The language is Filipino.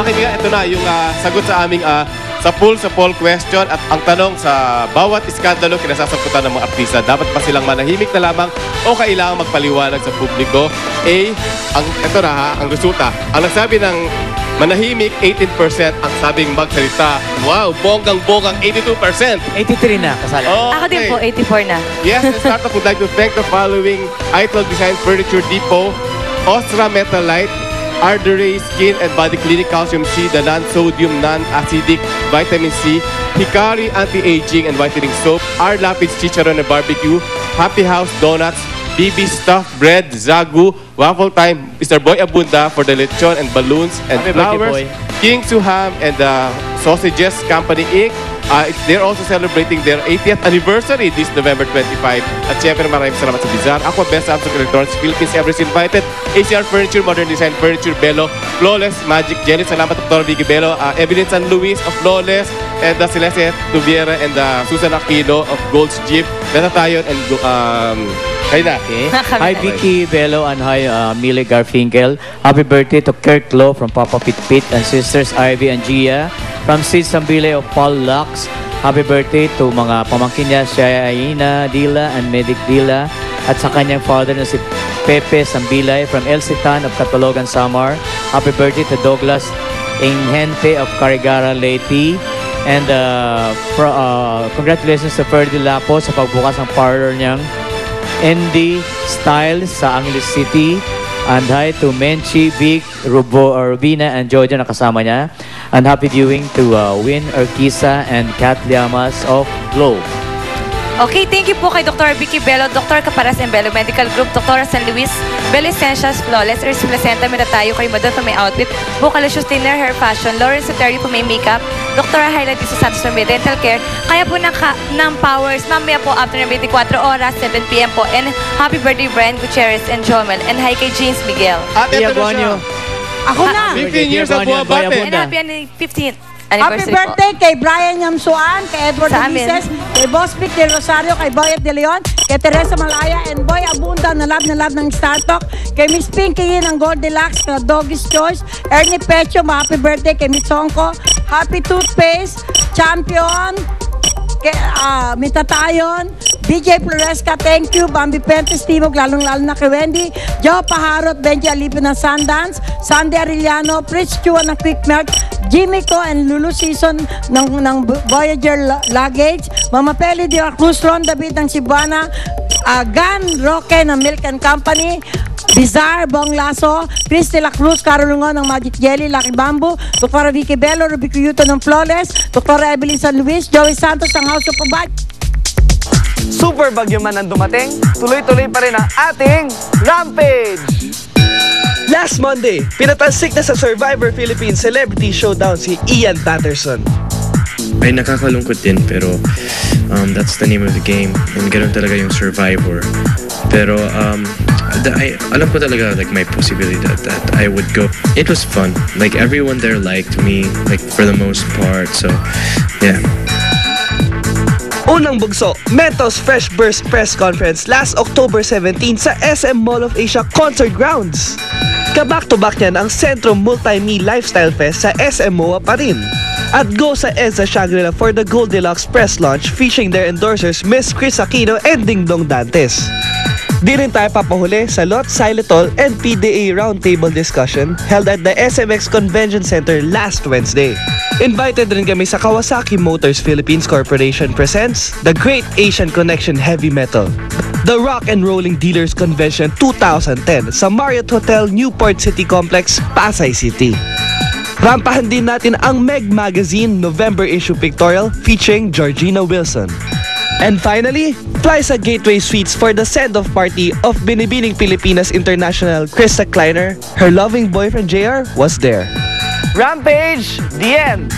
Mga kaibigan, ito na yung sagot sa aming sa poll question at ang tanong sa bawat iskandalo kinasasagutan ng mga artista. Dapat ba silang manahimik na lamang o kailangang magpaliwanag sa publiko? Ito na ang resulta. Ang nagsabi ng manahimik, 18%. Ang sabing magsalita, wow, bonggang-bonggang, 82%. 83 na, kasali. Okay. Ako din po, 84 na. Yes, and start off, would like to thank the following Eitel Design Furniture Depot, Ostra Metalite, Arderay Skin and Body Clinic Calcium C, the non-sodium, non-acidic Vitamin C, Hikari Anti-Aging and Whitening Soap, R. Lapid's Chicharon and Barbecue, Happy House Donuts, BB Stuffed Bread, Zagu, Waffle Time, Mr. Boy Abunda for the lechon and balloons and Happy flowers, birthday, King Suham and the Sausages Company Inc. They're also celebrating their 80th anniversary this November 25. At syempre maraming salamat sa Bizarre, Aqua Best Samsung Electronics, Philippines Everest Invited, ACR Furniture, Modern Design Furniture, Bello, Flawless, Magic Jelly, salamat Dr. Vicky Bello, Evelyn San Luis of Flawless, and Celeste Tuviera and Susan Aquino of Gold's Jeep, Beta Tayon and kayo na. Okay. Hi Vicky Bello and hi Millie Garfinkel. Happy birthday to Kirk Lowe from Papa Pit Pit and sisters Ivy and Gia. From Sid Sambile of Paul Lux. Happy birthday to mga pamangkin niya, Shaina Dila and Medic Dila. At sa kanyang father na si Pepe Sambilay from El Citan of Catalogan, Samar. Happy birthday to Douglas Inghente of Carigara, Leyte. And congratulations to Ferdy Lapo sa pagbukas ng parlor niyang Andy Styles sa Angeles City. And hi to Menchi, Vic, Rubina, and Jojo na kasama niya. And happy viewing to Win Urquiza and Kat Llamas of Globe. Okay, thank you po kay Dr. Vicky Bello, Dr. Caparas and Bello Medical Group, Dr. San Luis, Bello Essentials, Flawless, Ers Placenta, Miratayo, kay Madon pa may outfit, Bucalicious Dinner, Hair Fashion, Lawrence Soterio po may makeup, Dr. Hyla Disa Santos for may dental care, kaya po ng Powers, mamaya po after ng 24 oras, 7 p.m. po, and happy birthday Brian Gutierrez and Jomel, and hi kay James Miguel. At ito na siya. Ako na! 15 years of buha bate. And happy 15th Happy anniversary birthday kay Brian Yamsuan, kay Edward Sa amin. Ulises, kay Boss Vic Del Rosario, kay Boyet De Leon, kay Teresa Malaya, and Boy Abunda na love ng Star Talk, kay Miss Pinky ng Goldilocks, kay Doggy's Choice, Ernie Pecho, happy birthday kay Mitsongko, Happy Toothpaste, Champion, kay Mitatayon, DJ Floresca, thank you, Bambi Pentes, Timog, lalong-lalo na kay Wendy, Joe Paharot, Benji Alipin ng Sundance, Sandy Arellano, Prince Chua ng Quick Milk, Jimmy Ko and Lulu Season ng Voyager Luggage, Mama Peli de la Cruz, Ron David ng Cebuana, Gan Roque ng Milk and Company, Bizarre, Bong Lasso, Chris de la Cruz, Carolungo ng Magic Jelly, Lucky Bamboo, Dr. Vicky Bello, Ruby Cuyuto ng Flawless, Dr. Evelyn San Luis, Joey Santos ng House of Pabad. Super bagyo man ang dumating, tuloy-tuloy pa rin ang ating Rampage! Last Monday, pinatalsik na sa Survivor Philippines Celebrity Showdown si Ian Patterson. Ay nakakalungkot din pero that's the name of the game and ganoon talaga yung Survivor. Pero alam ko talaga like my possibility that I would go. It was fun. Like everyone there liked me like for the most part. So yeah. Unang bugso, Mentos Fresh Burst Press Conference last October 17 sa SM Mall of Asia Concert Grounds. Kabak-to-back niyan ang Centro Multi-Me Lifestyle Fest sa SM MOA pa rin. At go sa EDSA Shangri-La for the Goldilocks press launch featuring their endorsers Miss Chris Aquino and Ding Dong Dantes. Di rin tayo papahuli sa Lot Xylitol and PDA Roundtable discussion held at the SMX Convention Center last Wednesday. Invited rin kami sa Kawasaki Motors Philippines Corporation presents The Great Asian Connection Heavy Metal, The Rock and Rolling Dealers Convention 2010 sa Marriott Hotel Newport City Complex, Pasay City. Rampahan din natin ang Meg Magazine November issue pictorial featuring Georgina Wilson. And finally, fly sa Gateway Suites for the send-off party of Binibining Pilipinas International Krista Kleiner. Her loving boyfriend JR was there. Rampage, the end!